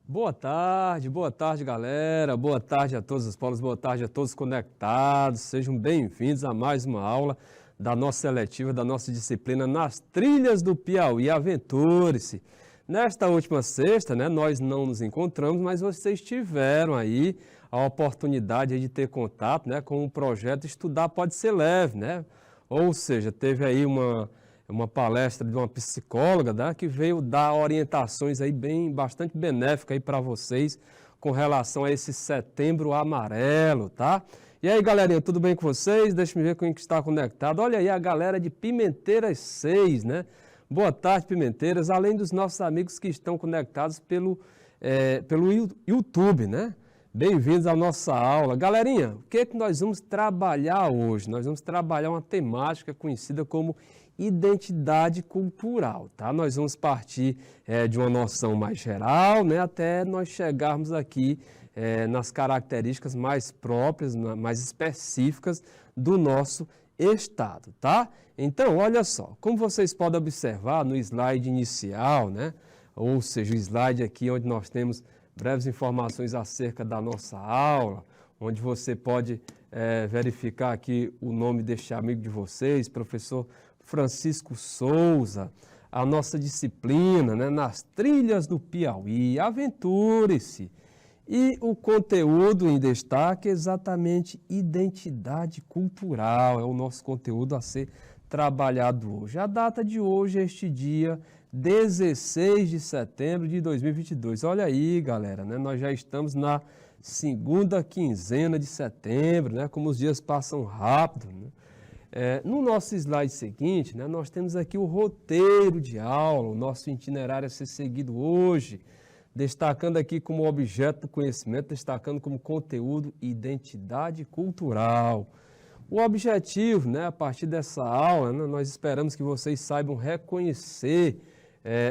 Boa tarde, galera. Boa tarde a todos os polos, boa tarde a todos conectados. Sejam bem-vindos a mais uma aula da nossa seletiva, da nossa disciplina Nas Trilhas do Piauí. Aventure-se. Nesta última sexta, nós não nos encontramos, mas vocês tiveram aí a oportunidade de ter contato, com o projeto Estudar Pode Ser Leve, Ou seja, teve aí uma palestra de uma psicóloga, que veio dar orientações aí bastante benéficas aí para vocês com relação a esse Setembro Amarelo, tá? E aí, galerinha, tudo bem com vocês? Deixa eu ver quem que está conectado. Olha aí a galera de Pimenteiras 6, Boa tarde, Pimenteiras, além dos nossos amigos que estão conectados pelo YouTube, Bem-vindos à nossa aula. Galerinha, o que é que nós vamos trabalhar hoje? Nós vamos trabalhar uma temática conhecida como identidade cultural, tá? Nós vamos partir de uma noção mais geral, até nós chegarmos aqui nas características mais próprias, mais específicas do nosso estado, tá? Então, olha só, como vocês podem observar no slide inicial, ou seja, o slide aqui onde nós temos breves informações acerca da nossa aula, onde você pode verificar aqui o nome deste amigo de vocês, professor Francisco Souza, a nossa disciplina, Nas Trilhas do Piauí, aventure-se. E o conteúdo em destaque é exatamente identidade cultural, é o nosso conteúdo a ser trabalhado hoje. A data de hoje é este dia 16 de setembro de 2022. Olha aí, galera, nós já estamos na segunda quinzena de setembro, como os dias passam rápido, No nosso slide seguinte, nós temos aqui o roteiro de aula, o nosso itinerário a ser seguido hoje, destacando aqui como objeto do conhecimento, destacando como conteúdo identidade cultural. O objetivo, a partir dessa aula, nós esperamos que vocês saibam reconhecer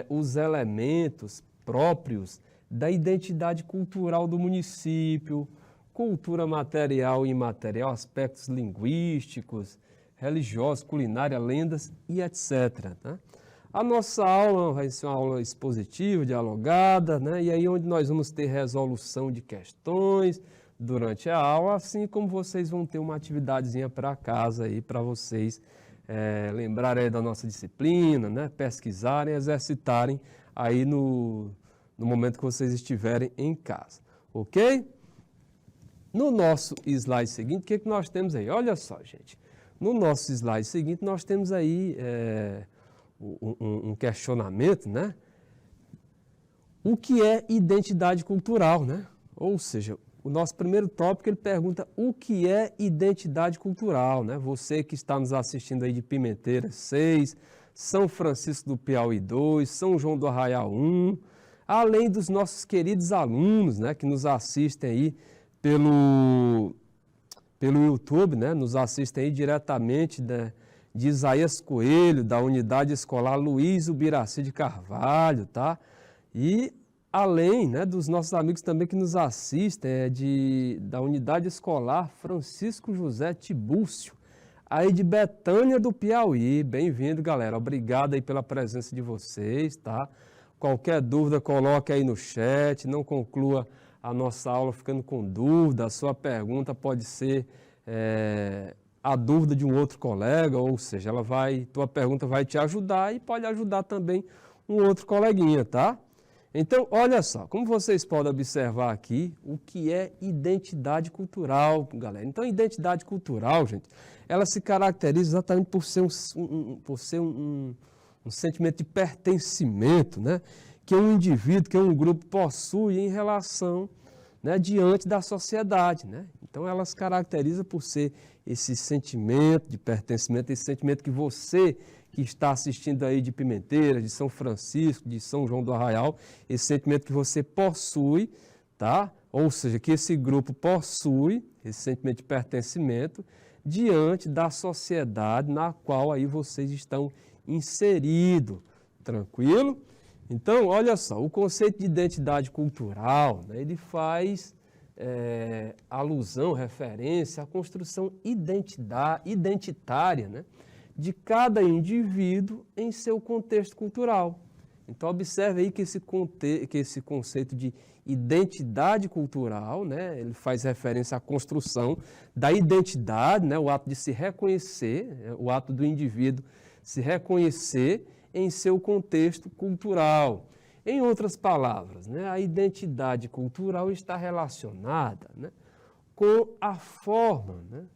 os elementos próprios da identidade cultural do município, cultura material e imaterial, aspectos linguísticos, religiosos, culinária, lendas e etc. A nossa aula vai ser uma aula expositiva, dialogada, e aí onde nós vamos ter resolução de questões durante a aula, assim como vocês vão ter uma atividadezinha para casa aí, para vocês lembrarem aí da nossa disciplina, pesquisarem, exercitarem aí no momento que vocês estiverem em casa, ok? No nosso slide seguinte, o que nós temos aí? Olha só, gente. No nosso slide seguinte, nós temos aí um questionamento, O que é identidade cultural, Ou seja, o nosso primeiro tópico, ele pergunta o que é identidade cultural, Você que está nos assistindo aí de Pimenteiras 6, São Francisco do Piauí 2, São João do Arraial 1, além dos nossos queridos alunos, que nos assistem aí pelo YouTube, nos assistem aí diretamente de Isaías Coelho, da Unidade Escolar Luiz Ubiraci de Carvalho, tá? E além dos nossos amigos também que nos assistem da Unidade Escolar Francisco José Tibúrcio, aí de Betânia do Piauí. Bem-vindo, galera. Obrigado aí pela presença de vocês, tá? Qualquer dúvida, coloque aí no chat, não conclua a nossa aula ficando com dúvida, a sua pergunta pode ser a dúvida de um outro colega, ou seja, tua pergunta vai te ajudar e pode ajudar também um outro coleguinha, tá? Então, olha só, como vocês podem observar aqui, o que é identidade cultural, galera. Então, identidade cultural, gente, ela se caracteriza exatamente por ser um sentimento de pertencimento, que um indivíduo, que um grupo possui em relação, diante da sociedade, Então, ela se caracteriza por ser esse sentimento de pertencimento, esse sentimento que você que está assistindo aí de Pimenteiras, de São Francisco, de São João do Arraial, esse sentimento que você possui, tá? Ou seja, que esse grupo possui, esse sentimento de pertencimento, diante da sociedade na qual aí vocês estão inseridos, tranquilo? Então, olha só, o conceito de identidade cultural, ele faz alusão, referência à construção identitária, de cada indivíduo em seu contexto cultural. Então, observe aí que esse conceito de identidade cultural, né, ele faz referência à construção da identidade, né, o ato de se reconhecer, o ato do indivíduo se reconhecer em seu contexto cultural. Em outras palavras, né, a identidade cultural está relacionada, né, com a forma, né,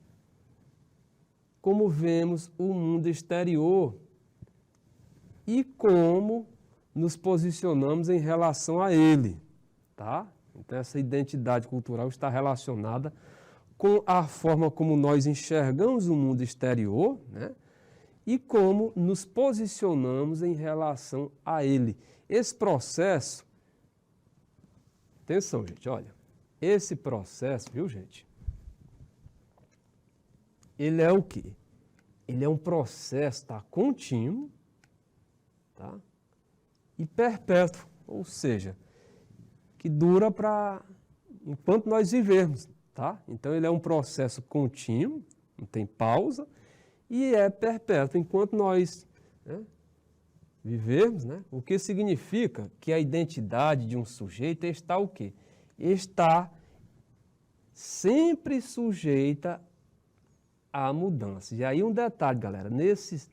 como vemos o mundo exterior e como nos posicionamos em relação a ele, tá? Então, essa identidade cultural está relacionada com a forma como nós enxergamos o mundo exterior, né? E como nos posicionamos em relação a ele. Esse processo, atenção, gente, olha, esse processo, viu, gente? Ele é o quê? Ele é um processo, tá, contínuo, tá? E perpétuo, ou seja, que dura para enquanto nós vivermos, tá? Então ele é um processo contínuo, não tem pausa, e é perpétuo enquanto nós, né, vivermos, né? O que significa que a identidade de um sujeito está o quê? Está sempre sujeita à mudança. E aí um detalhe, galera, nesses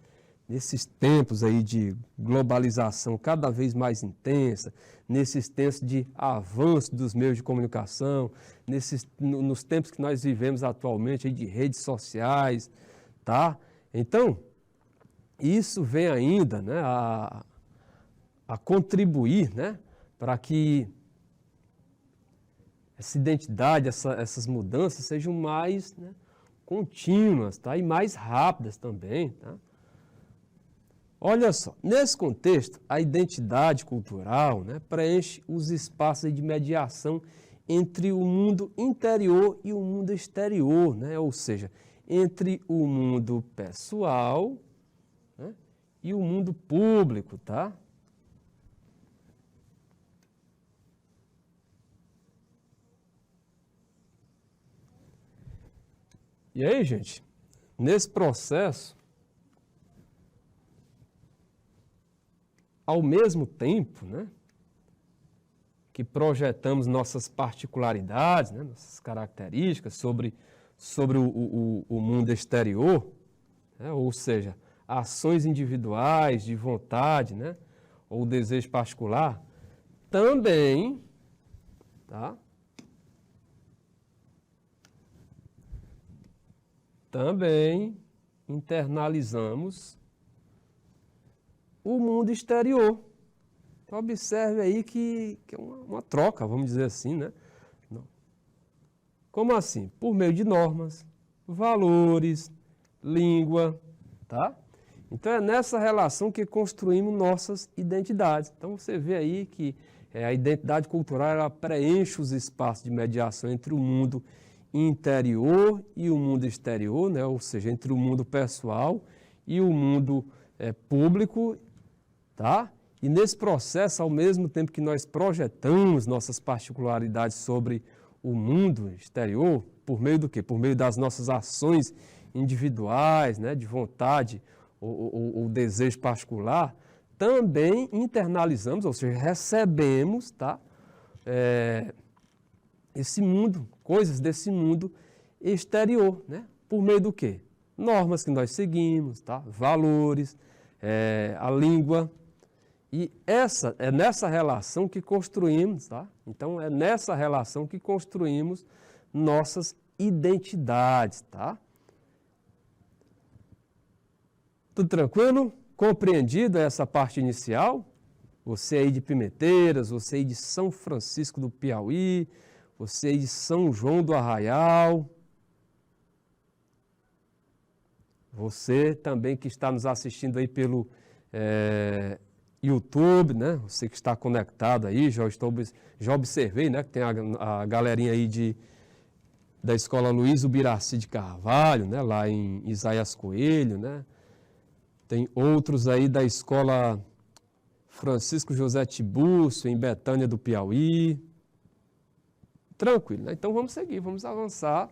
tempos aí de globalização cada vez mais intensa, nesses tempos de avanço dos meios de comunicação, nos tempos que nós vivemos atualmente aí de redes sociais, tá? Então, isso vem ainda, né, a contribuir, né, para que essa identidade, essas mudanças sejam mais, né, contínuas, tá? E mais rápidas também, tá? Olha só, nesse contexto, a identidade cultural, né, preenche os espaços de mediação entre o mundo interior e o mundo exterior, né? Ou seja, entre o mundo pessoal, né, e o mundo público, tá? E aí, gente, nesse processo, ao mesmo tempo, né, que projetamos nossas particularidades, né, nossas características sobre o mundo exterior, né, ou seja, ações individuais de vontade, né, ou desejo particular, também, tá? Também internalizamos o mundo exterior. Então, observe aí que é uma troca, vamos dizer assim, né? Não. Como assim? Por meio de normas, valores, língua, tá? Então, é nessa relação que construímos nossas identidades. Então, você vê aí que a identidade cultural, ela preenche os espaços de mediação entre o mundo interior e o mundo exterior, né? Ou seja, entre o mundo pessoal e o mundo público, tá? E nesse processo, ao mesmo tempo que nós projetamos nossas particularidades sobre o mundo exterior, por meio do quê? Por meio das nossas ações individuais, né? De vontade ou desejo particular, também internalizamos, ou seja, recebemos, tá? Esse mundo, coisas desse mundo exterior, né? Por meio do quê? Normas que nós seguimos, tá? Valores, a língua. E é nessa relação que construímos, tá? Então, é nessa relação que construímos nossas identidades, tá? Tudo tranquilo? Compreendido essa parte inicial? Você aí de Pimenteiras, você aí de São Francisco do Piauí, você aí de São João do Arraial, você também que está nos assistindo aí pelo YouTube, né? Você que está conectado aí, já observei, né? Que tem a galerinha aí da Escola Luiz Ubiraci de Carvalho, né? Lá em Isaías Coelho, né? Tem outros aí da Escola Francisco José Tiburcio, em Betânia do Piauí. Tranquilo, né? Então vamos seguir, vamos avançar.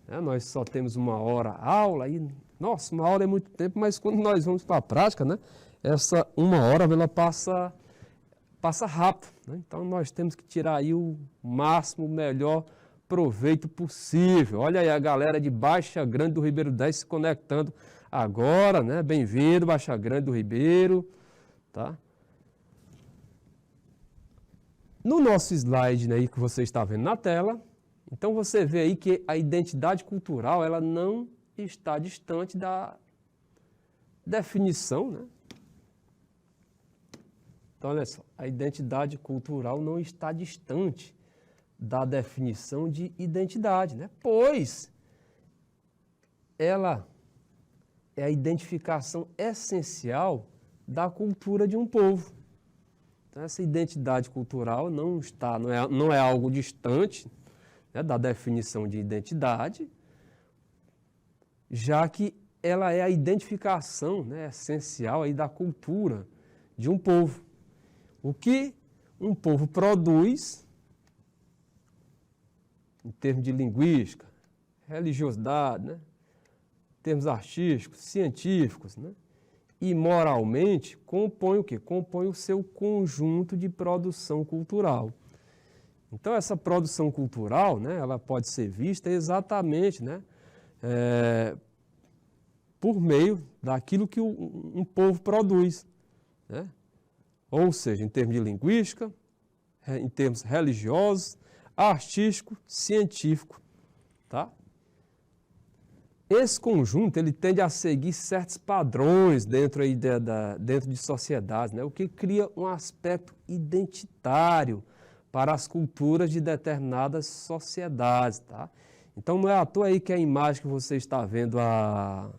Né? Nós só temos 1 hora aula e, nossa, 1 hora é muito tempo, mas quando nós vamos para a prática, né? Essa 1 hora ela passa passa rápido, né? Então nós temos que tirar aí o máximo, o melhor proveito possível. Olha aí a galera de Baixa Grande do Ribeiro 10 se conectando agora, né? Bem-vindo, Baixa Grande do Ribeiro, tá? No nosso slide, né, aí que você está vendo na tela, então você vê aí que a identidade cultural, ela não está distante da definição, né? Então, olha só, a identidade cultural não está distante da definição de identidade, né? Pois ela é a identificação essencial da cultura de um povo. Então, essa identidade cultural não é algo distante, né, da definição de identidade, já que ela é a identificação, né, essencial aí da cultura de um povo. O que um povo produz, em termos de linguística, religiosidade, né, em termos artísticos, científicos, né, e moralmente, compõe o quê? Compõe o seu conjunto de produção cultural. Então, essa produção cultural, né, ela pode ser vista exatamente, né, por meio daquilo que um povo produz, né? Ou seja, em termos de linguística, em termos religiosos, artístico, científico, tá? Esse conjunto, ele tende a seguir certos padrões dentro de sociedades, né? O que cria um aspecto identitário para as culturas de determinadas sociedades, tá? Então, não é à toa aí que a imagem que você está vendo à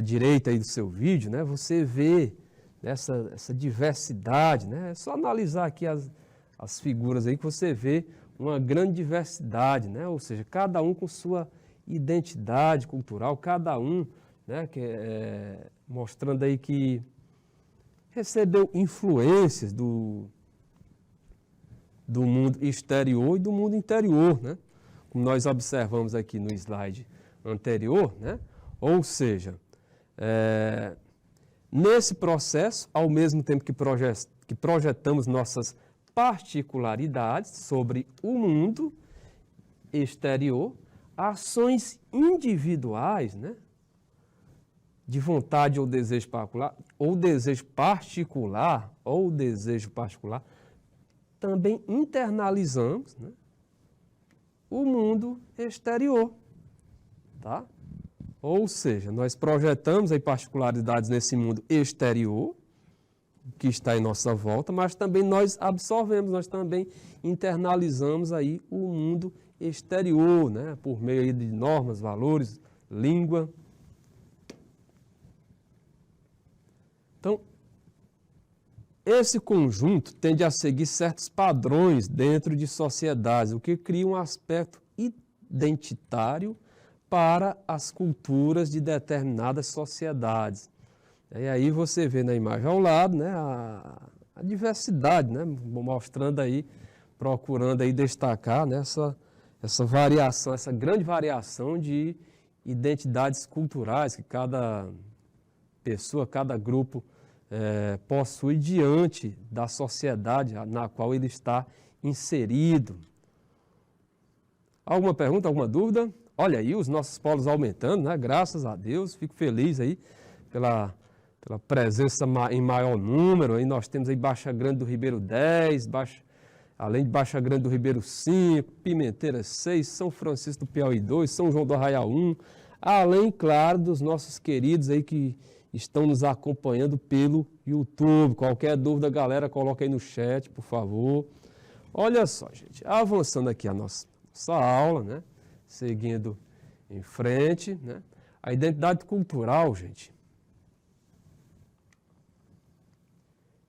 direita aí do seu vídeo, né? Você vê essa diversidade, né? É só analisar aqui as figuras aí que você vê uma grande diversidade, né? Ou seja, cada um com sua identidade cultural, cada um, né, mostrando aí que recebeu influências do mundo exterior e do mundo interior, né? Como nós observamos aqui no slide anterior, né? Ou seja, nesse processo, ao mesmo tempo que projetamos nossas particularidades sobre o mundo exterior, ações individuais, né, de vontade ou desejo particular, também internalizamos, né, o mundo exterior, tá? Ou seja, nós projetamos aí particularidades nesse mundo exterior, que está em nossa volta, mas também nós absorvemos, nós também internalizamos aí o mundo exterior, né, por meio aí de normas, valores, língua. Então, esse conjunto tende a seguir certos padrões dentro de sociedades, o que cria um aspecto identitário para as culturas de determinadas sociedades. E aí você vê na imagem ao lado, né, a diversidade, né, mostrando aí, procurando aí destacar, né, essa variação, essa grande variação de identidades culturais que cada pessoa, cada grupo possui diante da sociedade na qual ele está inserido. Alguma pergunta, alguma dúvida? Olha aí, os nossos polos aumentando, né? Graças a Deus, fico feliz aí pela presença em maior número. Aí nós temos aí Baixa Grande do Ribeiro 10, além de Baixa Grande do Ribeiro 5, Pimenteira 6, São Francisco do Piauí 2, São João do Arraial 1, além, claro, dos nossos queridos aí que estão nos acompanhando pelo YouTube. Qualquer dúvida, galera, coloca aí no chat, por favor. Olha só, gente, avançando aqui a nossa aula, né? Seguindo em frente, né? A identidade cultural, gente,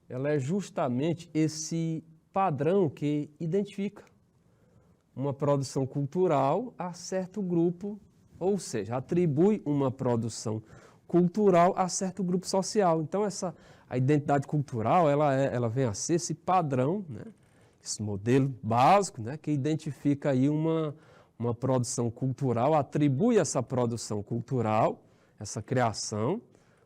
ela é justamente esse padrão que identifica uma produção cultural a certo grupo, ou seja, atribui uma produção cultural a certo grupo social. Então, a identidade cultural, ela vem a ser esse padrão, né? Esse modelo básico, né? Que identifica aí uma produção cultural, atribui essa produção cultural, essa criação,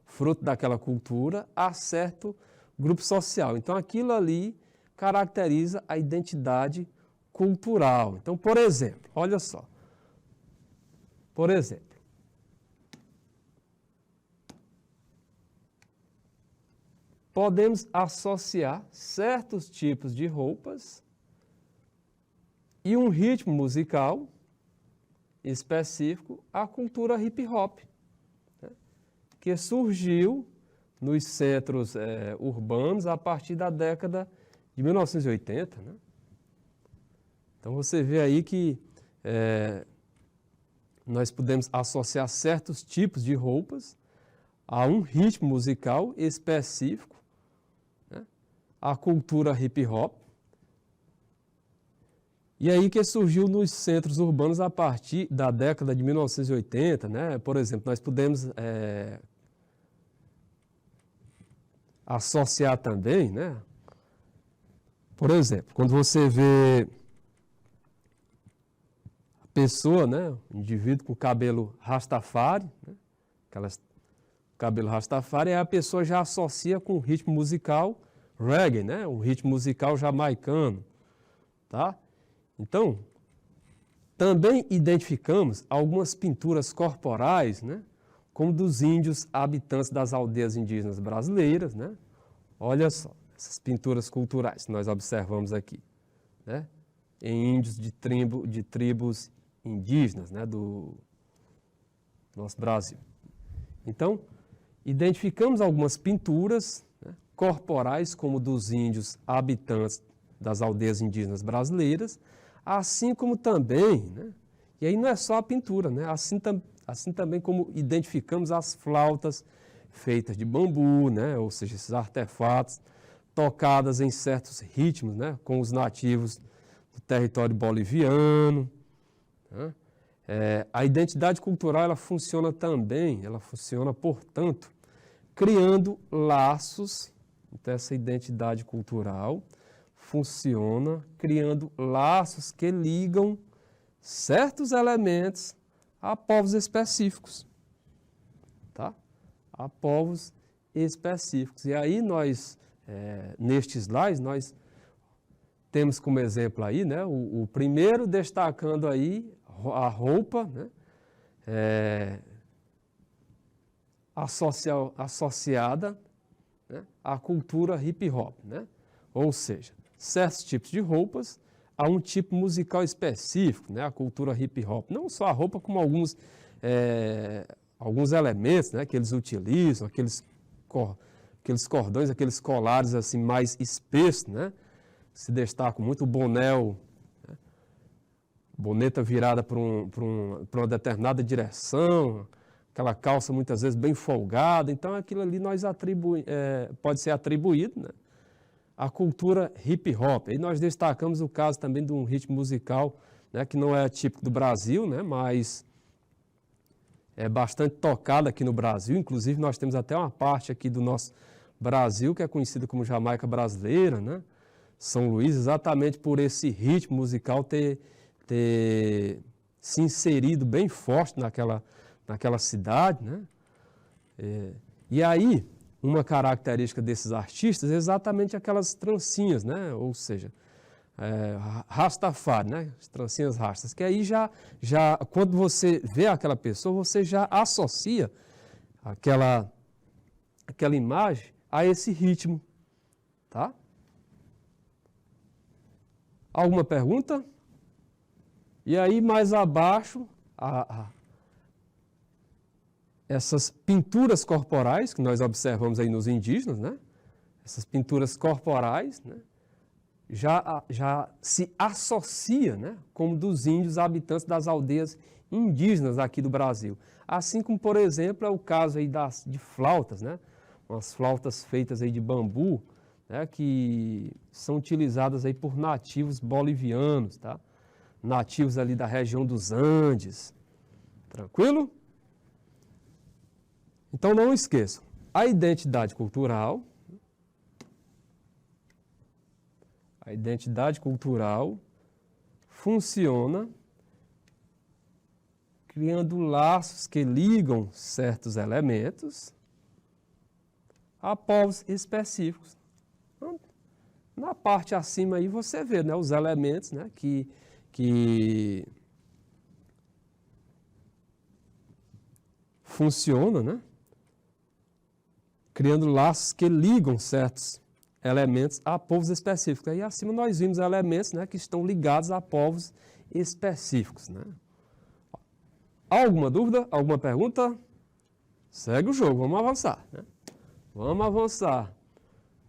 fruto daquela cultura, a certo grupo social. Então, aquilo ali caracteriza a identidade cultural. Então, por exemplo, olha só. Por exemplo, podemos associar certos tipos de roupas e um ritmo musical específico à cultura hip hop, né, que surgiu nos centros urbanos a partir da década de 1980. Né? Então você vê aí que nós podemos associar certos tipos de roupas a um ritmo musical específico, né, à cultura hip hop. E aí que surgiu nos centros urbanos a partir da década de 1980, né? Por exemplo, nós podemos associar também, né? Por exemplo, quando você vê a pessoa, né? O indivíduo com cabelo rastafari, né? Cabelo rastafari, aí a pessoa já associa com o ritmo musical reggae, né? Um ritmo musical jamaicano, tá? Então, também identificamos algumas pinturas corporais, né, como dos índios habitantes das aldeias indígenas brasileiras. Né? Olha só, essas pinturas culturais que nós observamos aqui, né, em índios de tribos indígenas, né, do nosso Brasil. Então, identificamos algumas pinturas, né, corporais, como dos índios habitantes das aldeias indígenas brasileiras, assim como também, né, e aí não é só a pintura, né, assim também como identificamos as flautas feitas de bambu, né, ou seja, esses artefatos tocadas em certos ritmos, né, com os nativos do território boliviano. Né. A identidade cultural ela funciona também, portanto, criando laços. Então, essa identidade cultural funciona criando laços que ligam certos elementos a povos específicos, tá? A povos específicos. E aí nós, nestes slides, nós temos como exemplo aí, né, o primeiro destacando aí a roupa, né, associada, né, à cultura hip hop, né? Ou seja, certos tipos de roupas a um tipo musical específico, né, a cultura hip hop. Não só a roupa, como alguns elementos, né, que eles utilizam, aqueles cordões, aqueles colares assim mais espessos, né, se destacam muito o bonéu, né, boneta virada para uma determinada direção, aquela calça muitas vezes bem folgada. Então aquilo ali pode ser atribuído, né, à cultura hip hop. E nós destacamos o caso também de um ritmo musical, né, que não é típico do Brasil, né, mas é bastante tocado aqui no Brasil. Inclusive nós temos até uma parte aqui do nosso Brasil que é conhecida como Jamaica brasileira, né, São Luís, exatamente por esse ritmo musical ter se inserido bem forte naquela cidade, né. E aí, uma característica desses artistas é exatamente aquelas trancinhas, né? Ou seja, Rastafari, né? As trancinhas rastas, que aí já quando você vê aquela pessoa, você já associa aquela imagem a esse ritmo, tá? Alguma pergunta? E aí, mais abaixo, essas pinturas corporais que nós observamos aí nos indígenas, né? Essas pinturas corporais, né, já se associa, né, como dos índios habitantes das aldeias indígenas aqui do Brasil. Assim como, por exemplo, é o caso aí de flautas, né, umas flautas feitas aí de bambu, né, que são utilizadas aí por nativos bolivianos, tá? Nativos ali da região dos Andes. Tranquilo? Então não esqueçam, a identidade cultural funciona criando laços que ligam certos elementos a povos específicos. Na parte acima aí você vê, né, os elementos, né, que funcionam, né, criando laços que ligam certos elementos a povos específicos. Aí acima nós vimos elementos, né, que estão ligados a povos específicos, né. Alguma dúvida? Alguma pergunta? Segue o jogo, vamos avançar, né? Vamos avançar.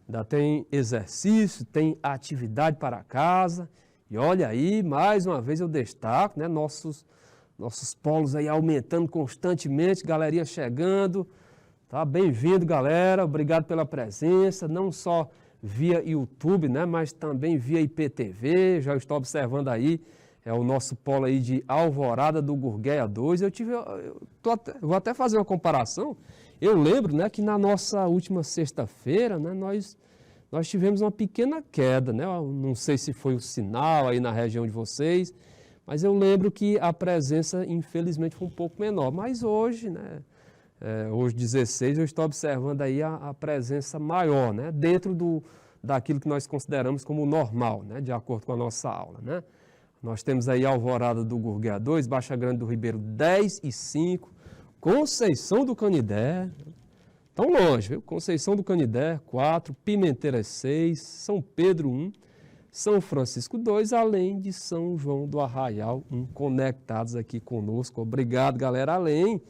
Ainda tem exercício, tem atividade para casa. E olha aí, mais uma vez eu destaco, né, nossos polos aí aumentando constantemente, galerinha chegando. Tá? Bem-vindo, galera. Obrigado pela presença, não só via YouTube, né, mas também via IPTV. Já estou observando aí, é o nosso polo aí de Alvorada do Gurgueia 2. Eu vou até fazer uma comparação. Eu lembro, né, que na nossa última sexta-feira, né, nós tivemos uma pequena queda, né? Eu não sei se foi o sinal aí na região de vocês, mas eu lembro que a presença, infelizmente, foi um pouco menor. Mas hoje, né, hoje 16, eu estou observando aí a presença maior, né, dentro daquilo que nós consideramos como normal, né, de acordo com a nossa aula, né. Nós temos aí Alvorada do Gurgueia 2, Baixa Grande do Ribeiro 10 e 5, Conceição do Canidé, tão longe, viu? Conceição do Canidé 4, Pimenteira 6, São Pedro 1, São Francisco 2, além de São João do Arraial 1, conectados aqui conosco. Obrigado, galera, além.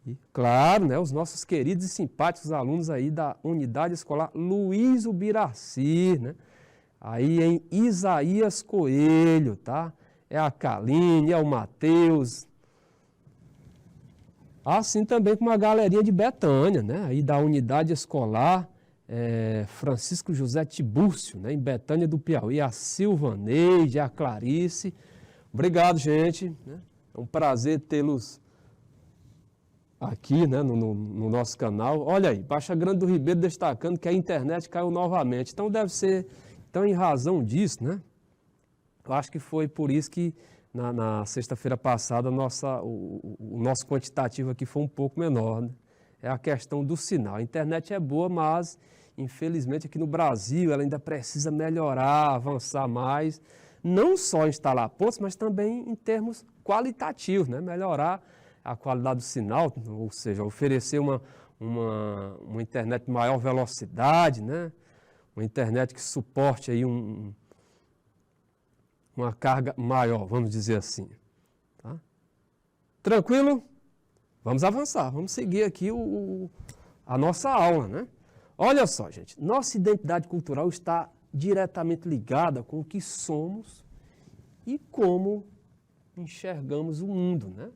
E, claro, né, os nossos queridos e simpáticos alunos aí da Unidade Escolar Luiz Ubiraci, né? Aí em Isaías Coelho, tá? É a Kaline, é o Matheus. Assim também com uma galerinha de Betânia, né? Aí da Unidade Escolar Francisco José Tibúrcio, né? Em Betânia do Piauí, a Silvaneide, a Clarice. Obrigado, gente, né? É um prazer tê-los aqui, né, no nosso canal. Olha aí, Baixa Grande do Ribeiro destacando que a internet caiu novamente. Então deve ser, então em razão disso, né, eu acho que foi por isso que na sexta-feira passada o nosso quantitativo aqui foi um pouco menor, né? É a questão do sinal. A internet é boa, mas infelizmente aqui no Brasil ela ainda precisa melhorar, avançar mais, não só instalar pontos, mas também em termos qualitativos, né, melhorar a qualidade do sinal, ou seja, oferecer uma internet de maior velocidade, né? Uma internet que suporte aí uma carga maior, vamos dizer assim. Tá? Tranquilo? Vamos avançar, vamos seguir aqui a nossa aula, né? Olha só, gente, nossa identidade cultural está diretamente ligada com o que somos e como enxergamos o mundo, né?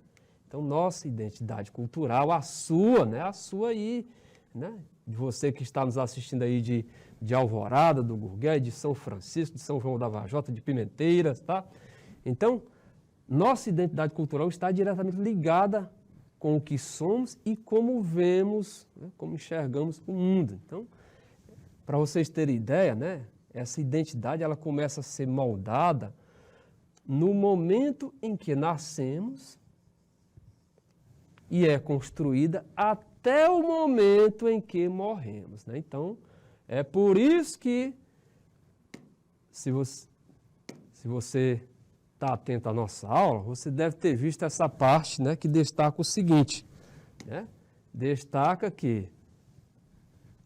Então, nossa identidade cultural, a sua, né? A sua aí, né? De você que está nos assistindo aí de Alvorada, do Gurgueia, de São Francisco, de São João da Vajota, de Pimenteiras, tá? Então, nossa identidade cultural está diretamente ligada com o que somos e como vemos, né? Como enxergamos o mundo. Então, para vocês terem ideia, né? Essa identidade, ela começa a ser moldada no momento em que nascemos e é construída até o momento em que morremos, né? Então, é por isso que, se você está atento à nossa aula, você deve ter visto essa parte, né, que destaca o seguinte, né? Destaca que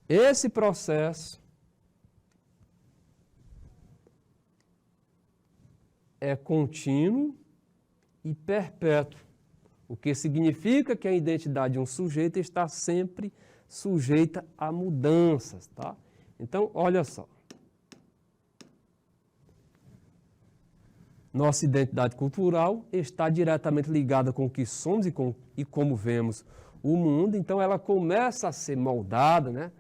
esse processo é contínuo e perpétuo, o que significa que a identidade de um sujeito está sempre sujeita a mudanças, tá? Então, olha só. Nossa identidade cultural está diretamente ligada com o que somos e como vemos o mundo. Então, ela começa a ser moldada, né,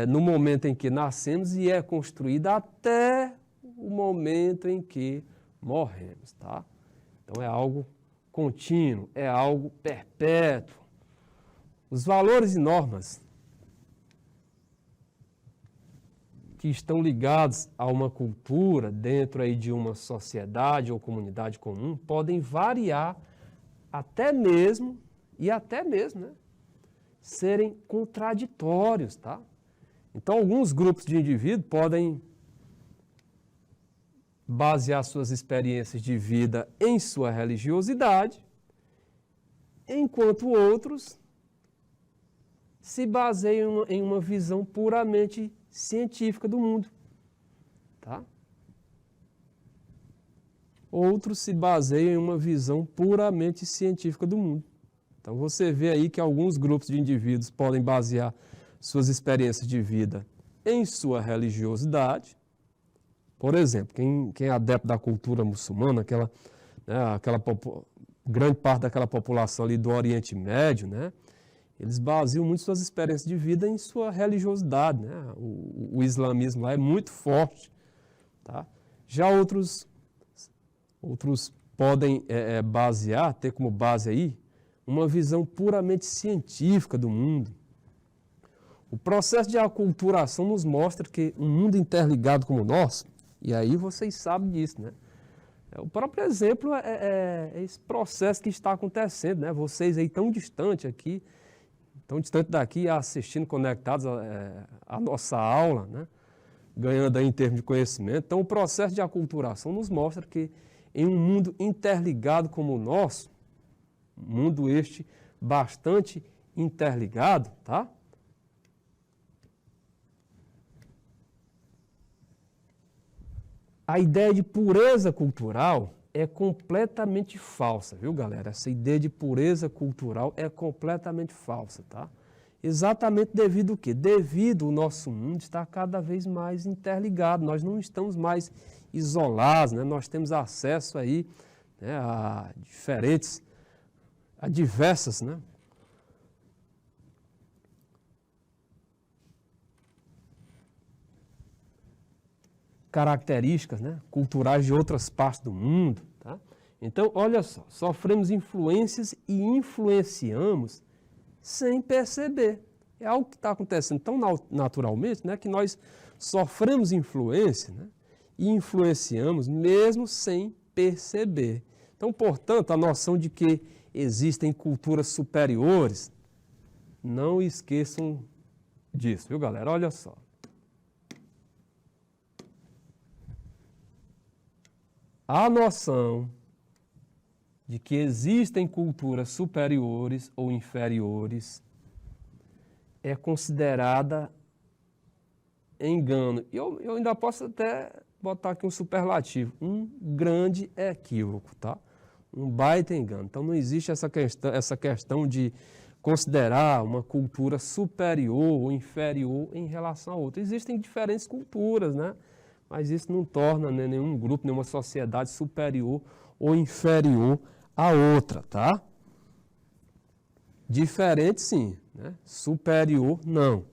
no momento em que nascemos e é construída até o momento em que morremos, tá? Então, é algo contínuo, é algo perpétuo. Os valores e normas que estão ligados a uma cultura dentro aí de uma sociedade ou comunidade comum podem variar até mesmo, né, serem contraditórios, tá? Então, alguns grupos de indivíduos podem basear suas experiências de vida em sua religiosidade, enquanto outros se baseiam em uma visão puramente científica do mundo. Tá? Outros se baseiam em uma visão puramente científica do mundo. Então você vê aí que alguns grupos de indivíduos podem basear suas experiências de vida em sua religiosidade. Por exemplo, quem é adepto da cultura muçulmana, grande parte daquela população ali do Oriente Médio, né, eles baseiam muito suas experiências de vida em sua religiosidade. Né? O islamismo lá é muito forte. Tá? Já outros podem ter como base aí uma visão puramente científica do mundo. O processo de aculturação nos mostra que um mundo interligado como o nosso, e aí vocês sabem disso, né? O próprio exemplo é esse processo que está acontecendo, né? Vocês aí tão distante aqui, tão distante daqui, assistindo, conectados à nossa aula, né? Ganhando aí em termos de conhecimento. Então, o processo de aculturação nos mostra que em um mundo interligado como o nosso, mundo este bastante interligado, tá? A ideia de pureza cultural é completamente falsa, viu, galera? Essa ideia de pureza cultural é completamente falsa, tá? Exatamente devido ao quê? Devido ao nosso mundo estar cada vez mais interligado. Nós não estamos mais isolados, né? Nós temos acesso aí, né, a diversas, né, características, né, culturais de outras partes do mundo. Tá? Então, olha só, sofremos influências e influenciamos sem perceber. É algo que está acontecendo tão naturalmente, né, que nós sofremos influência, né, e influenciamos mesmo sem perceber. Então, portanto, a noção de que existem culturas superiores, não esqueçam disso, viu, galera? Olha só. A noção de que existem culturas superiores ou inferiores é considerada engano. Eu ainda posso até botar aqui um superlativo, um grande equívoco, tá? Um baita engano. Então não existe essa questão de considerar uma cultura superior ou inferior em relação a outra. Existem diferentes culturas, né? Mas isso não torna, né, nenhum grupo, nenhuma sociedade superior ou inferior à outra, tá? Diferente sim, né? Superior não.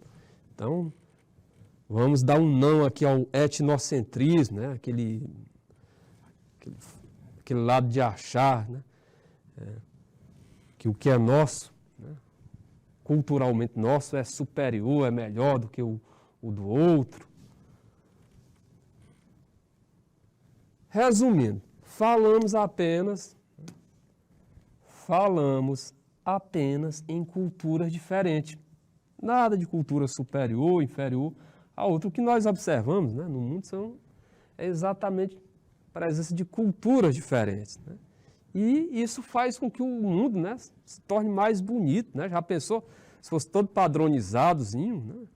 Então, vamos dar um não aqui ao etnocentrismo, né? Aquele lado de achar, né, que o que é nosso, né, culturalmente nosso, é superior, é melhor do que o do outro. Resumindo, falamos apenas em culturas diferentes. Nada de cultura superior, inferior a outra. O que nós observamos, né, no mundo é exatamente a presença de culturas diferentes. Né? E isso faz com que o mundo, né, se torne mais bonito. Né? Já pensou se fosse todo padronizadozinho? Né?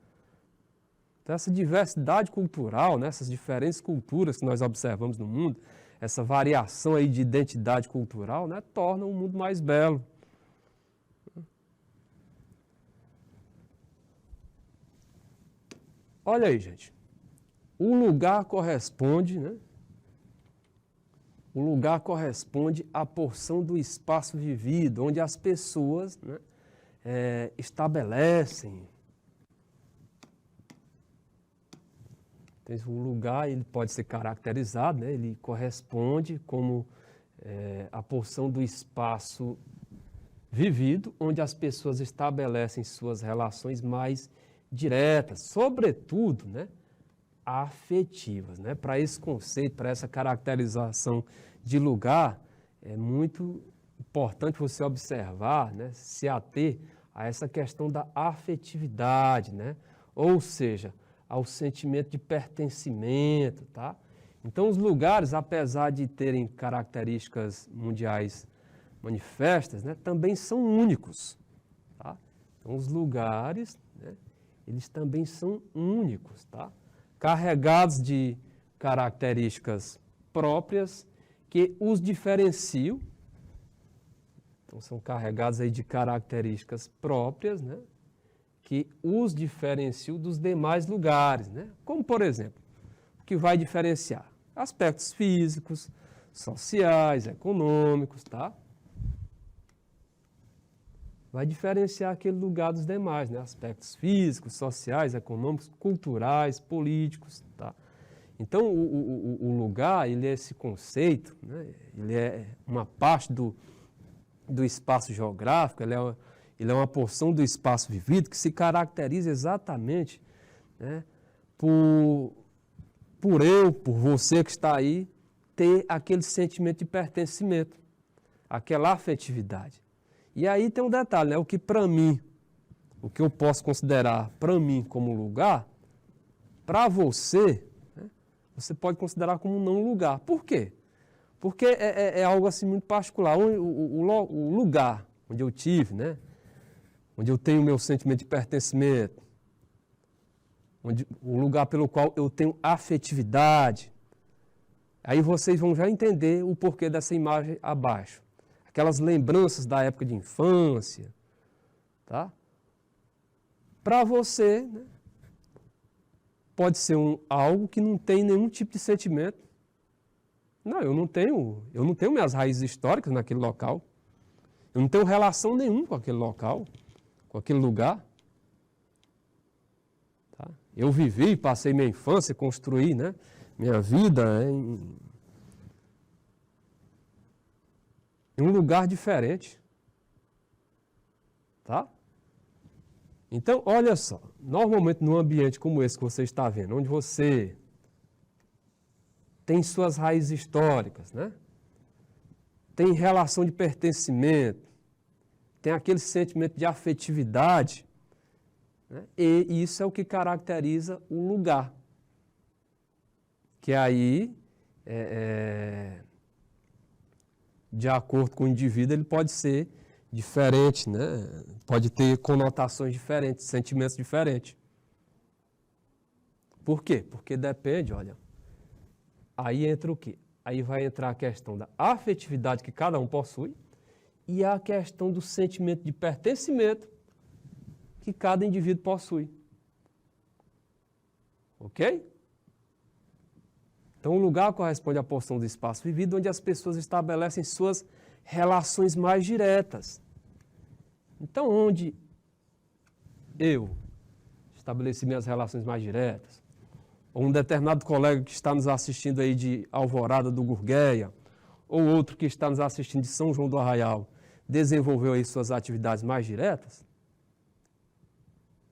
Então, essa diversidade cultural, né, essas diferentes culturas que nós observamos no mundo, essa variação aí de identidade cultural, né, torna o mundo mais belo. Olha aí, gente. O lugar corresponde, né? O lugar corresponde à porção do espaço vivido, onde as pessoas, né, estabelecem. O lugar ele pode ser caracterizado, né? Ele corresponde como a porção do espaço vivido, onde as pessoas estabelecem suas relações mais diretas, sobretudo, né, afetivas. Né? Para esse conceito, para essa caracterização de lugar, é muito importante você observar, né, se ater a essa questão da afetividade, né? Ou seja, ao sentimento de pertencimento, tá? Então, os lugares, apesar de terem características mundiais manifestas, né, também são únicos. Tá? Então, os lugares, né, eles também são únicos, tá? Carregados de características próprias que os diferenciam. Então, são carregados aí de características próprias, né, que os diferenciam dos demais lugares, né? Como, por exemplo, o que vai diferenciar? Aspectos físicos, sociais, econômicos, tá? Vai diferenciar aquele lugar dos demais, né? Aspectos físicos, sociais, econômicos, culturais, políticos, tá? Então, o lugar, ele é esse conceito, né? Ele é uma parte do espaço geográfico, ele é uma porção do espaço vivido que se caracteriza exatamente, né, por você que está aí, ter aquele sentimento de pertencimento, aquela afetividade. E aí tem um detalhe, né? O que para mim, o que eu posso considerar para mim como lugar, para você, né, você pode considerar como não lugar. Por quê? Porque é algo assim muito particular. O lugar onde eu tive, né, onde eu tenho o meu sentimento de pertencimento, o lugar pelo qual eu tenho afetividade, aí vocês vão já entender o porquê dessa imagem abaixo. Aquelas lembranças da época de infância, tá? Para você, né, pode ser algo que não tem nenhum tipo de sentimento. Não, eu não tenho minhas raízes históricas naquele local. Eu não tenho relação nenhuma com aquele local, com aquele lugar. Tá? Eu vivi, passei minha infância, construí, né, minha vida em um lugar diferente. Tá? Então, olha só, normalmente num ambiente como esse que você está vendo, onde você tem suas raízes históricas, né? Tem relação de pertencimento, tem aquele sentimento de afetividade, né? E isso é o que caracteriza o lugar. Que aí, de acordo com o indivíduo, ele pode ser diferente, né? Pode ter conotações diferentes, sentimentos diferentes. Por quê? Porque depende, olha, aí entra o quê? Aí vai entrar a questão da afetividade que cada um possui e a questão do sentimento de pertencimento que cada indivíduo possui. Ok? Então, o lugar corresponde à porção do espaço vivido onde as pessoas estabelecem suas relações mais diretas. Então, onde eu estabeleci minhas relações mais diretas, ou um determinado colega que está nos assistindo aí de Alvorada do Gurgueia, ou outro que está nos assistindo de São João do Arraial, desenvolveu aí suas atividades mais diretas,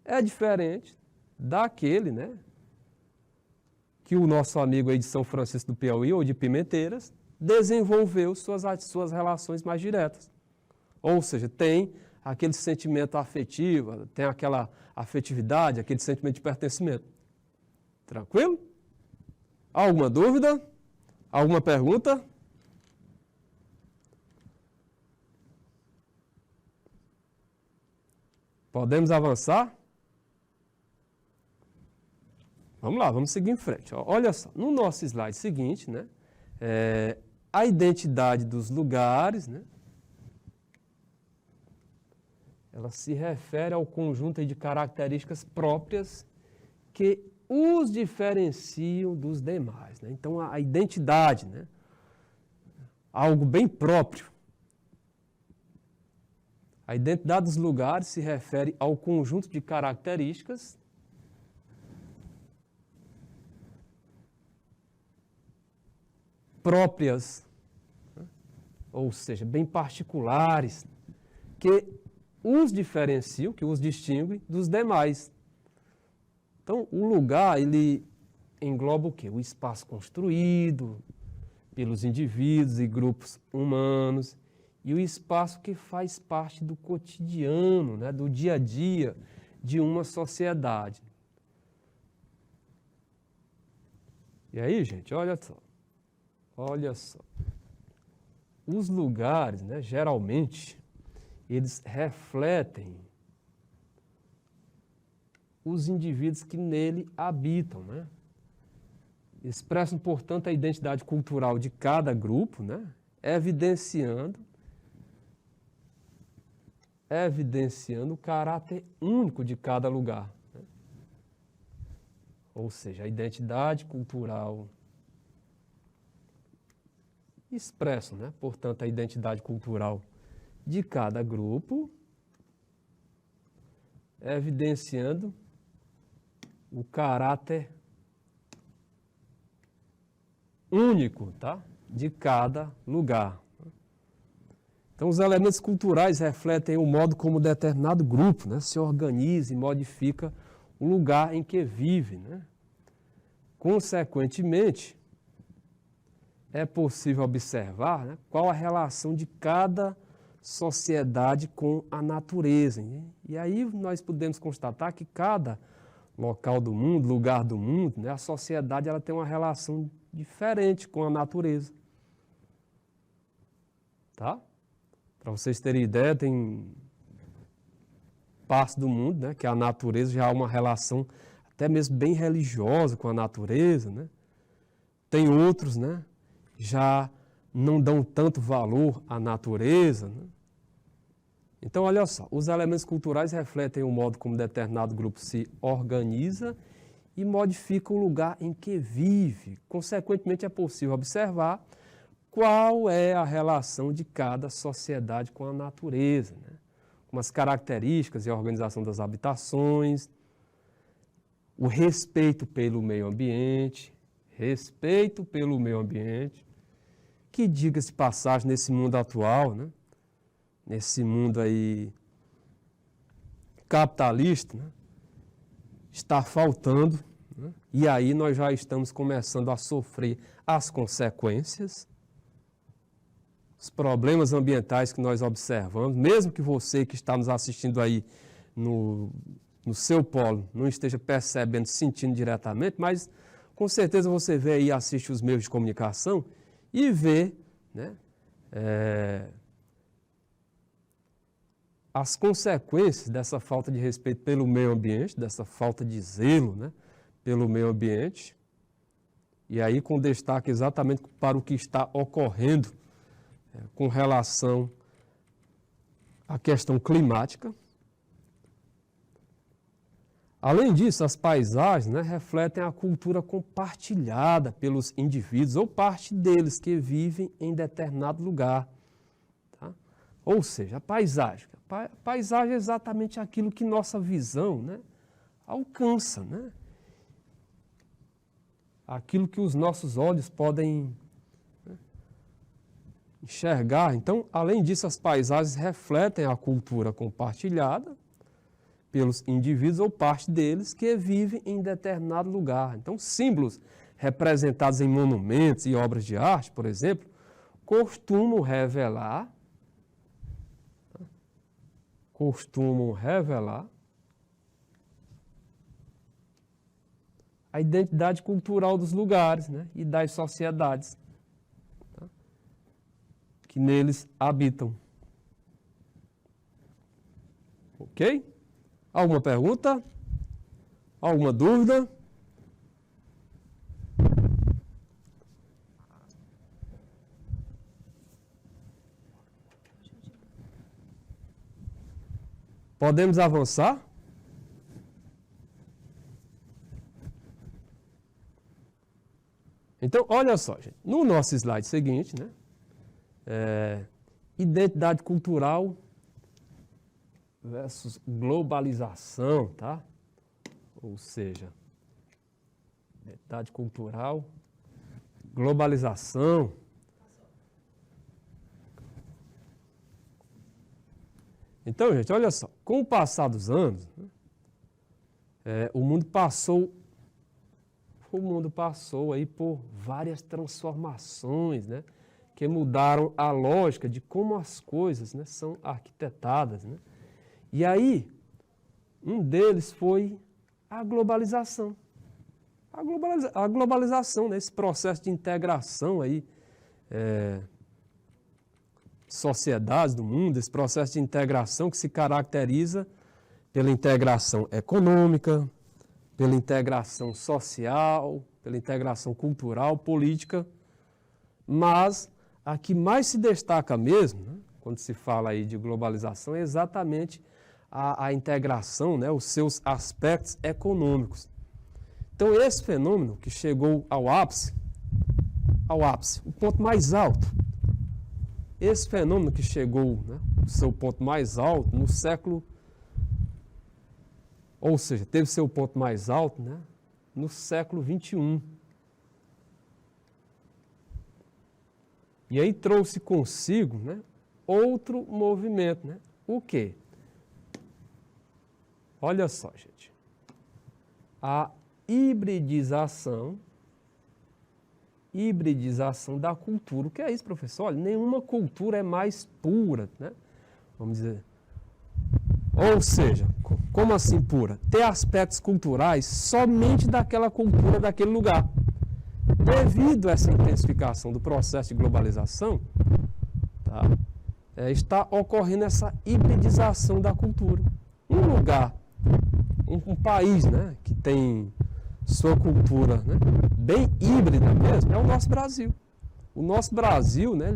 é diferente daquele, né, que o nosso amigo aí de São Francisco do Piauí, ou de Pimenteiras, desenvolveu suas relações mais diretas. Ou seja, tem aquele sentimento afetivo, tem aquela afetividade, aquele sentimento de pertencimento. Tranquilo? Alguma dúvida? Alguma pergunta? Podemos avançar? Vamos lá, vamos seguir em frente. Olha só, no nosso slide seguinte, né, a identidade dos lugares, né, ela se refere ao conjunto de características próprias que os diferenciam dos demais, né? Então, a identidade, né, algo bem próprio. A identidade dos lugares se refere ao conjunto de características próprias, né? Ou seja, bem particulares, que os diferenciam, que os distinguem dos demais. Então, o lugar, ele engloba o quê? O espaço construído pelos indivíduos e grupos humanos e o espaço que faz parte do cotidiano, né, do dia a dia de uma sociedade. E aí, gente, olha só. Os lugares, né, geralmente, eles refletem os indivíduos que nele habitam, né? Expressam, portanto, a identidade cultural de cada grupo, né? Evidenciando o caráter único de cada lugar, né? Ou seja, a identidade cultural expressam, né? Portanto, a identidade cultural de cada grupo, evidenciando o caráter único, tá? De cada lugar. Então, os elementos culturais refletem o modo como determinado grupo, né, se organiza e modifica o lugar em que vive, né? Consequentemente, é possível observar, né, qual a relação de cada sociedade com a natureza, né? E aí nós podemos constatar que cada local do mundo, lugar do mundo, né, a sociedade ela tem uma relação diferente com a natureza. Tá? Para vocês terem ideia, tem partes do mundo, né, que a natureza já há uma relação até mesmo bem religiosa com a natureza, né? Tem outros, né, já não dão tanto valor à natureza, né? Então, olha só, os elementos culturais refletem o modo como determinado grupo se organiza e modifica o lugar em que vive. Consequentemente, é possível observar qual é a relação de cada sociedade com a natureza, né? Com as características e a organização das habitações, o respeito pelo meio ambiente, que, diga-se de passagem, nesse mundo atual, né? Nesse mundo aí capitalista, né? Está faltando, né? E aí nós já estamos começando a sofrer as consequências, os problemas ambientais que nós observamos, mesmo que você que está nos assistindo aí no seu polo não esteja percebendo, sentindo diretamente, mas com certeza você vê aí, assiste os meios de comunicação e vê, né, as consequências dessa falta de respeito pelo meio ambiente, dessa falta de zelo, né, pelo meio ambiente, e aí com destaque exatamente para o que está ocorrendo com relação à questão climática. Além disso, as paisagens, né, refletem a cultura compartilhada pelos indivíduos ou parte deles que vivem em determinado lugar. Tá? Ou seja, a paisagem é exatamente aquilo que nossa visão, né, alcança, né? Aquilo que os nossos olhos podem, né, enxergar. Então, além disso, as paisagens refletem a cultura compartilhada pelos indivíduos ou parte deles que vivem em determinado lugar. Então, símbolos representados em monumentos e obras de arte, por exemplo, costumam revelar a identidade cultural dos lugares, né, e das sociedades, tá, que neles habitam. Ok? Alguma pergunta? Alguma dúvida? Podemos avançar? Então, olha só, gente. No nosso slide seguinte, né, identidade cultural versus globalização, tá? Ou seja, identidade cultural, globalização. Então, gente, olha só, com o passar dos anos, né, o mundo passou aí por várias transformações, né, que mudaram a lógica de como as coisas, né, são arquitetadas, né? E aí, um deles foi a globalização. A globalização, né? Esse processo de integração aí, sociedades do mundo, esse processo de integração que se caracteriza pela integração econômica, pela integração social, pela integração cultural, política, mas a que mais se destaca mesmo, né, quando se fala aí de globalização, é exatamente a integração, né, os seus aspectos econômicos. Então, esse fenômeno que chegou ao ápice, o ponto mais alto, esse fenômeno que chegou, né, ao seu ponto mais alto no século, ou seja, teve seu ponto mais alto, né, no século XXI. E aí trouxe consigo, né, outro movimento, né? O quê? Olha só, gente. A hibridização da cultura. O que é isso, professor? Olha, nenhuma cultura é mais pura, né? Vamos dizer. Ou seja, como assim pura? Ter aspectos culturais somente daquela cultura, daquele lugar. Devido a essa intensificação do processo de globalização, tá, está ocorrendo essa hibridização da cultura. Um lugar, um país, né, que tem sua cultura, né, bem híbrida mesmo, é o nosso Brasil. O nosso Brasil, né,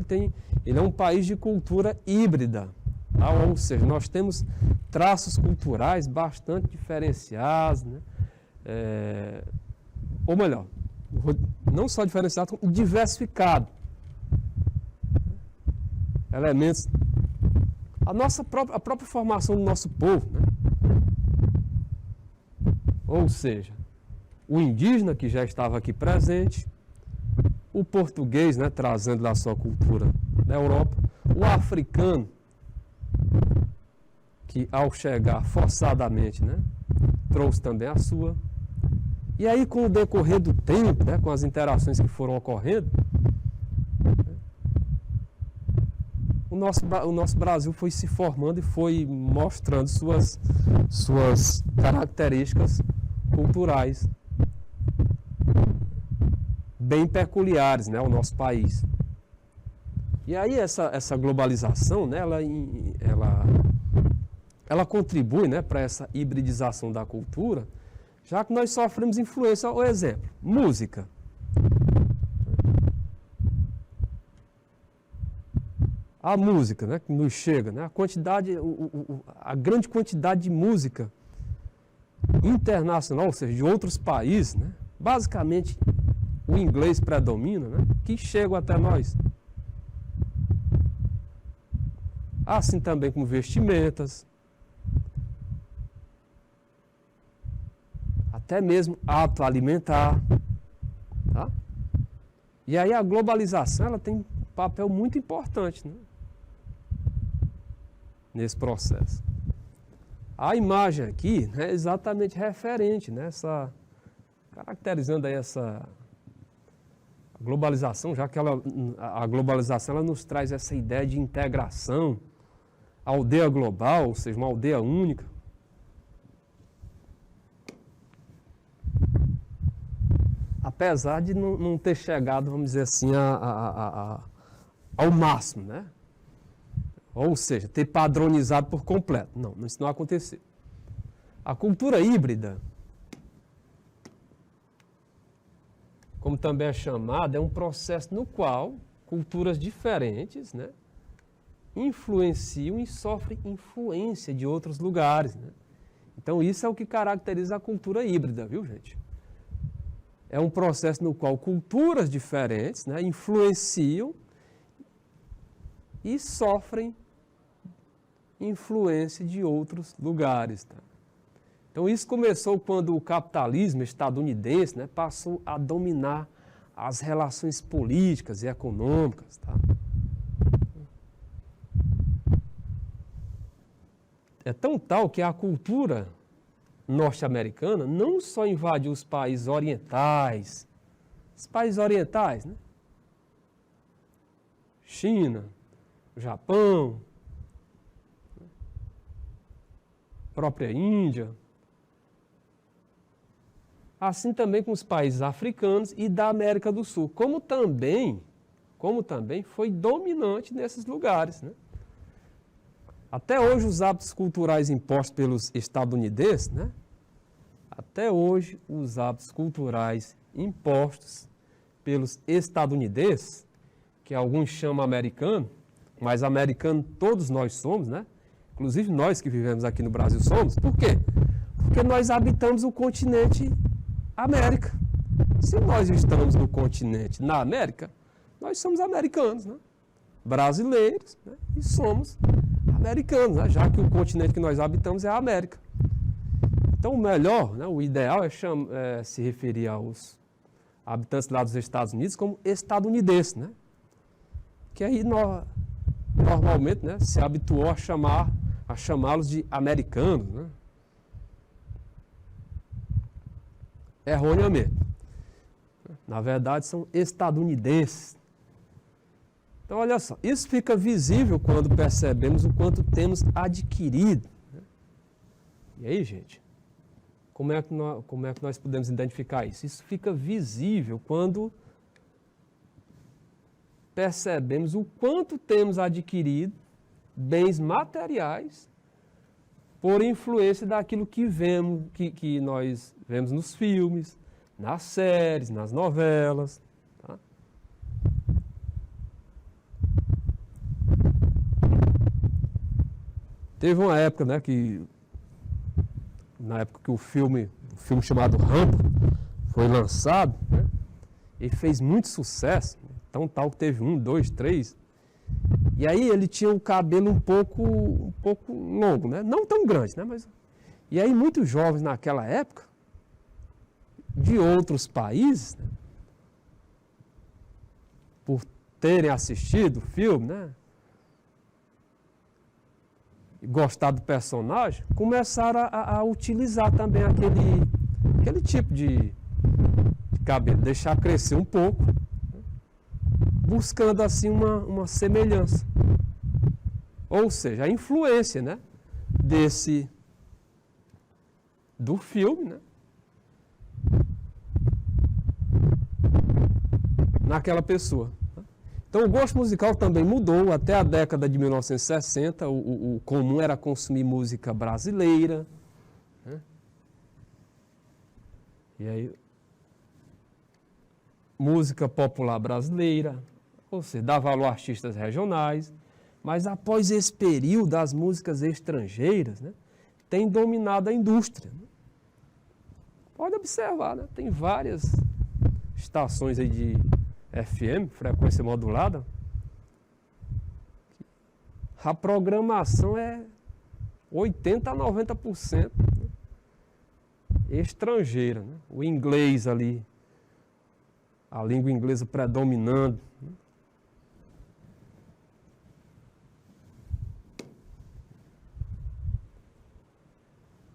ele é um país de cultura híbrida. Tá? Ou seja, nós temos traços culturais bastante diferenciados, né, ou melhor, não só diferenciado, como diversificado. Elementos. A própria formação do nosso povo, né? Ou seja, o indígena que já estava aqui presente, o português, né, trazendo da sua cultura da Europa, o africano, que ao chegar forçadamente, né, trouxe também a sua. E aí, com o decorrer do tempo, né, com as interações que foram ocorrendo, o nosso Brasil foi se formando e foi mostrando suas características culturais bem peculiares, né, ao nosso país. E aí essa globalização, né, ela contribui, né, para essa hibridização da cultura, já que nós sofremos influência. O exemplo, música. A música, né, que nos chega, né, a grande quantidade de música internacional, ou seja, de outros países, né, basicamente o inglês predomina, né, que chegam até nós. Assim também como vestimentas, até mesmo ato alimentar, tá? E aí a globalização, ela tem um papel muito importante, né, nesse processo. A imagem aqui, né, é exatamente referente, né, caracterizando aí essa globalização, já que a globalização ela nos traz essa ideia de integração, aldeia global, ou seja, uma aldeia única. Apesar de não ter chegado, vamos dizer assim, ao máximo, né? Ou seja, ter padronizado por completo. Não, isso não aconteceu. A cultura híbrida, como também é chamada, é um processo no qual culturas diferentes, né, influenciam e sofrem influência de outros lugares, né? Então isso é o que caracteriza a cultura híbrida, viu, gente? É um processo no qual culturas diferentes, né, influenciam e sofrem influência de outros lugares. Tá? Então isso começou quando o capitalismo estadunidense, né, passou a dominar as relações políticas e econômicas. Tá? É tão tal que a cultura norte-americana não só invadiu os países orientais, né? China, Japão, própria Índia. assim também com os países africanos e da América do Sul, como também foi dominante nesses lugares, né? Até hoje, os hábitos culturais impostos pelos estadunidenses, né? Até hoje, os hábitos culturais impostos pelos estadunidenses, que alguns chamam americano, mas americano todos nós somos, né? Inclusive nós que vivemos aqui no Brasil somos. Por quê? Porque nós habitamos o continente América. Se nós estamos no continente na América, nós somos americanos, né? Brasileiros, né? E somos americanos, né? Já que o continente que nós habitamos é a América. Então, o melhor, né, o ideal é se referir aos habitantes lá dos Estados Unidos como estadunidenses, né? Que aí normalmente, né, se habituou a chamá-los de americanos, né? Erroneamente. Na verdade, são estadunidenses. Então, olha só, isso fica visível quando percebemos o quanto temos adquirido, né? E aí, gente, como é que nós podemos identificar isso? Isso fica visível quando percebemos o quanto temos adquirido bens materiais por influência daquilo que vemos, que nós vemos nos filmes, nas séries, nas novelas. Tá? Teve uma época, né, na época que o filme chamado Rambo foi lançado, né, e fez muito sucesso, tão tal que teve 1, 2, 3. E aí ele tinha o cabelo um pouco longo, né? Não tão grande, né? E aí muitos jovens naquela época, de outros países, né, por terem assistido o filme, né, e gostado do personagem, começaram a utilizar também aquele tipo de cabelo, deixar crescer um pouco, né, buscando assim uma semelhança. Ou seja, a influência, né, do filme, né, naquela pessoa. Então, o gosto musical também mudou. Até a década de 1960, o comum era consumir música brasileira, né? E aí, música popular brasileira, ou seja, dá valor a artistas regionais. Mas após esse período, das músicas estrangeiras, né, tem dominado a indústria, né? Pode observar, né? Tem várias estações aí de FM, frequência modulada. A programação é 80% a 90%, né, estrangeira, né? O inglês ali, a língua inglesa predominando, né?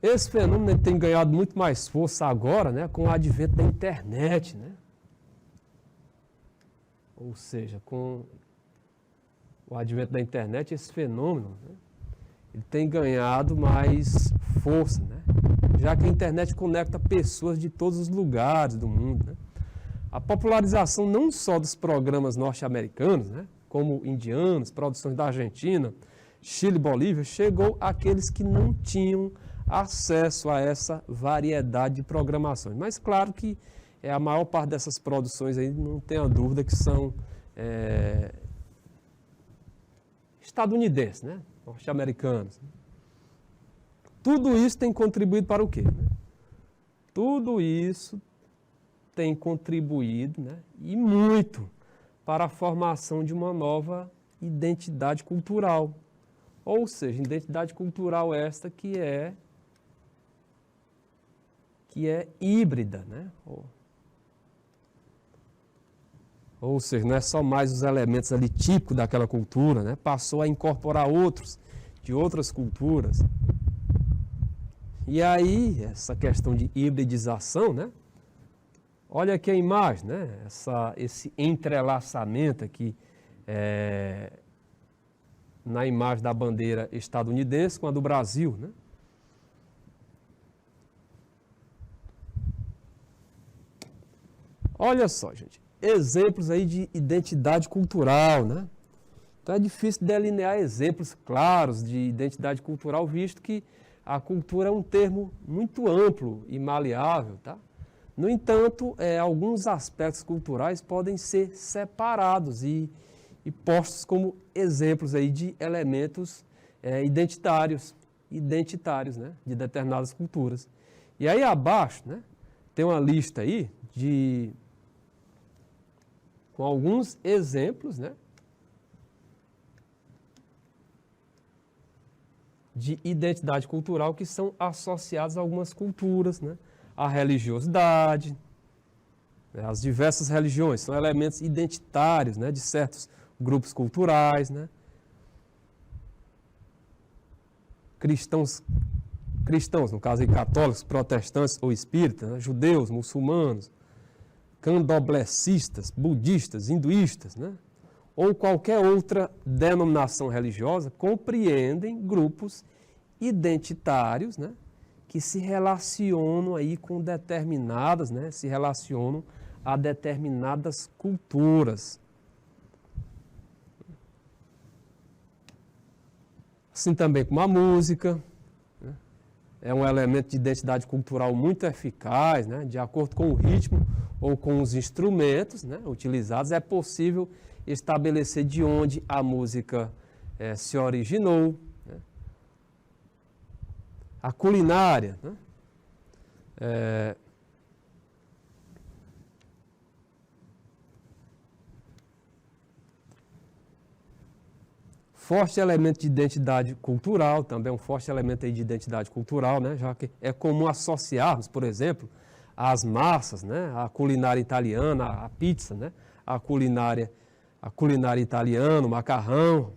Esse fenômeno tem ganhado muito mais força agora, né, com o advento da internet, né? Ou seja, com o advento da internet, esse fenômeno, né, ele tem ganhado mais força, né? Já que a internet conecta pessoas de todos os lugares do mundo, né? A popularização não só dos programas norte-americanos, né, como indianos, produções da Argentina, Chile, Bolívia, chegou àqueles que não tinham acesso a essa variedade de programações. Mas claro que a maior parte dessas produções aí, não tenha dúvida que são estadunidenses, né? Norte-americanos. Tudo isso tem contribuído para o quê, né? Tudo isso tem contribuído, né, e muito para a formação de uma nova identidade cultural. Ou seja, identidade cultural esta que é híbrida, né? Ou seja, não é só mais os elementos ali típicos daquela cultura, né? Passou a incorporar outros, de outras culturas. E aí, essa questão de hibridização, né? Olha aqui a imagem, né? Esse entrelaçamento aqui na imagem da bandeira estadunidense com a do Brasil, né? Olha só, gente, exemplos aí de identidade cultural, né? Então é difícil delinear exemplos claros de identidade cultural, visto que a cultura é um termo muito amplo e maleável, tá? No entanto, alguns aspectos culturais podem ser separados e postos como exemplos aí de elementos identitários, né? De determinadas culturas. E aí abaixo, né, tem uma lista aí com alguns exemplos, né, de identidade cultural que são associados a algumas culturas, né? A religiosidade, né? As diversas religiões são elementos identitários, né? De certos grupos culturais, né? Cristãos, no caso aí, católicos, protestantes ou espíritas, né? Judeus, muçulmanos, candoblecistas, budistas, hinduístas, né? Ou qualquer outra denominação religiosa, compreendem grupos identitários, né, que se relacionam aí com determinadas, né, se relacionam a determinadas culturas. Assim também como a música, né, é um elemento de identidade cultural muito eficaz, né, de acordo com o ritmo ou com os instrumentos, né, utilizados, é possível estabelecer de onde a música se originou. Né? A culinária, né? Forte elemento de identidade cultural, também um forte elemento aí de identidade cultural, né? Já que é comum associarmos, por exemplo, as massas, né? A culinária italiana, a pizza, né? A culinária italiana, o macarrão,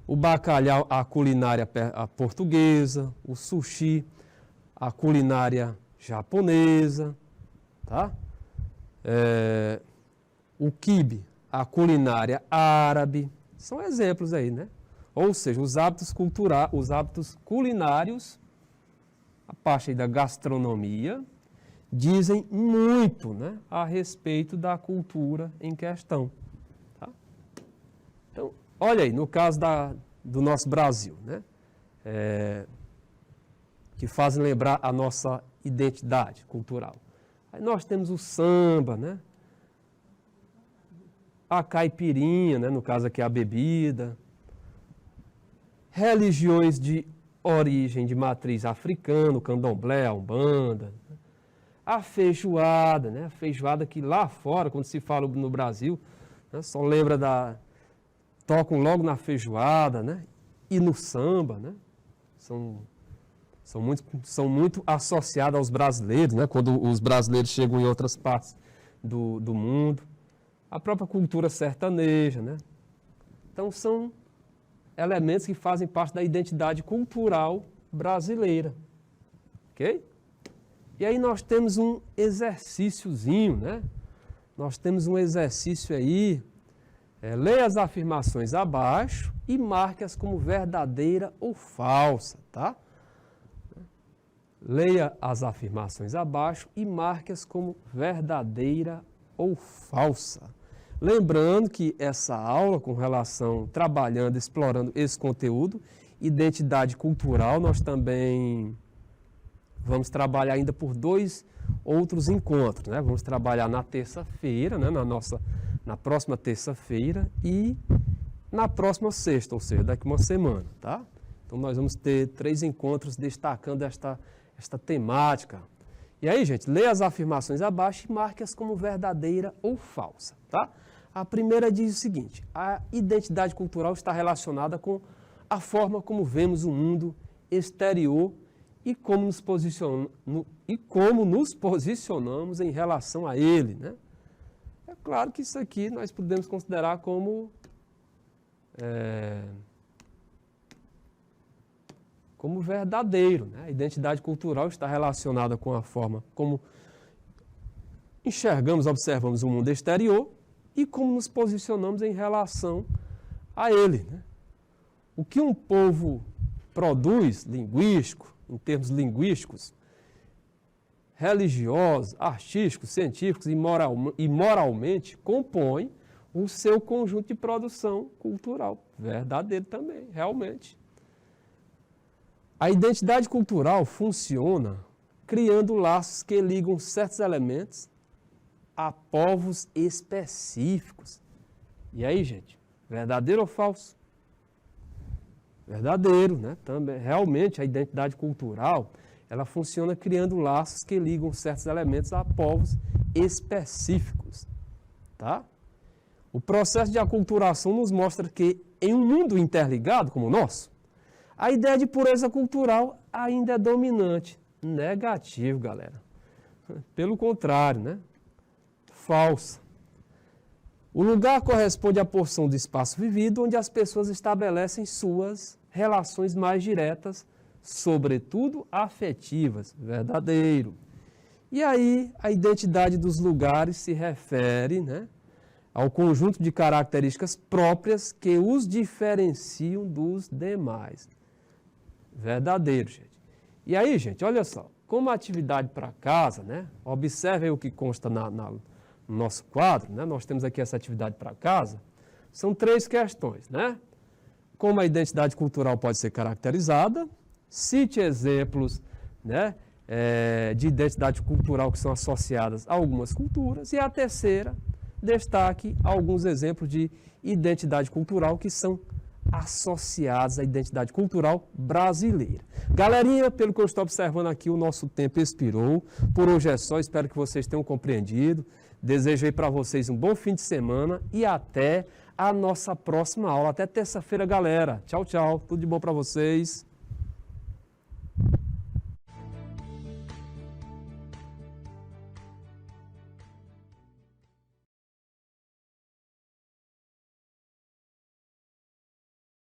o bacalhau, a culinária portuguesa, o sushi, a culinária japonesa, tá? O quibe, a culinária árabe, são exemplos aí, né? Ou seja, os hábitos culinários, a parte aí da gastronomia, dizem muito, né, a respeito da cultura em questão. Então, olha aí, no caso do nosso Brasil, né, que fazem lembrar a nossa identidade cultural. Aí nós temos o samba, né, a caipirinha, né, no caso aqui a bebida, religiões de origem de matriz africana, o candomblé, a umbanda, a feijoada, né, a feijoada que lá fora, quando se fala no Brasil, né, só lembra tocam logo na feijoada, né? E no samba, né? São muito associados aos brasileiros, né? Quando os brasileiros chegam em outras partes do mundo. A própria cultura sertaneja, né? Então, são elementos que fazem parte da identidade cultural brasileira. Ok? E aí nós temos um exercíciozinho, né? Nós temos um exercício aí. Leia as afirmações abaixo e marque-as como verdadeira ou falsa, tá? Leia as afirmações abaixo e marque-as como verdadeira ou falsa. Lembrando que essa aula, com relação, trabalhando, explorando esse conteúdo, identidade cultural, nós também vamos trabalhar ainda por 2 outros encontros, né? Vamos trabalhar na terça-feira, né? Na próxima terça-feira e na próxima sexta, ou seja, daqui uma semana, tá? Então nós vamos ter 3 encontros destacando esta temática. E aí, gente, leia as afirmações abaixo e marque-as como verdadeira ou falsa, tá? A primeira diz o seguinte: a identidade cultural está relacionada com a forma como vemos o mundo exterior e como nos posicionamos em relação a ele, né? É claro que isso aqui nós podemos considerar como verdadeiro, né? A identidade cultural está relacionada com a forma como enxergamos, observamos o mundo exterior e como nos posicionamos em relação a ele, né? O que um povo produz em termos linguísticos, religiosos, artísticos, científicos e moralmente compõem o seu conjunto de produção cultural. Verdadeiro também, realmente. A identidade cultural funciona criando laços que ligam certos elementos a povos específicos. E aí, gente, verdadeiro ou falso? Verdadeiro, né? Também, realmente, a identidade cultural, ela funciona criando laços que ligam certos elementos a povos específicos, tá? O processo de aculturação nos mostra que, em um mundo interligado como o nosso, a ideia de pureza cultural ainda é dominante. Negativo, galera. Pelo contrário, né? Falsa. O lugar corresponde à porção do espaço vivido onde as pessoas estabelecem suas relações mais diretas, sobretudo afetivas. Verdadeiro. E aí, a identidade dos lugares se refere, né, ao conjunto de características próprias que os diferenciam dos demais. Verdadeiro, gente. E aí, gente, olha só, como atividade para casa, né? Observe aí o que consta no nosso quadro, né? Nós temos aqui essa atividade para casa. São 3 questões, né? Como a identidade cultural pode ser caracterizada, cite exemplos, né, de identidade cultural que são associadas a algumas culturas. E a terceira, destaque alguns exemplos de identidade cultural que são associados à identidade cultural brasileira. Galerinha, pelo que eu estou observando aqui, o nosso tempo expirou. Por hoje é só, espero que vocês tenham compreendido. Desejo aí para vocês um bom fim de semana e até a nossa próxima aula. Até terça-feira, galera. Tchau, tchau. Tudo de bom para vocês.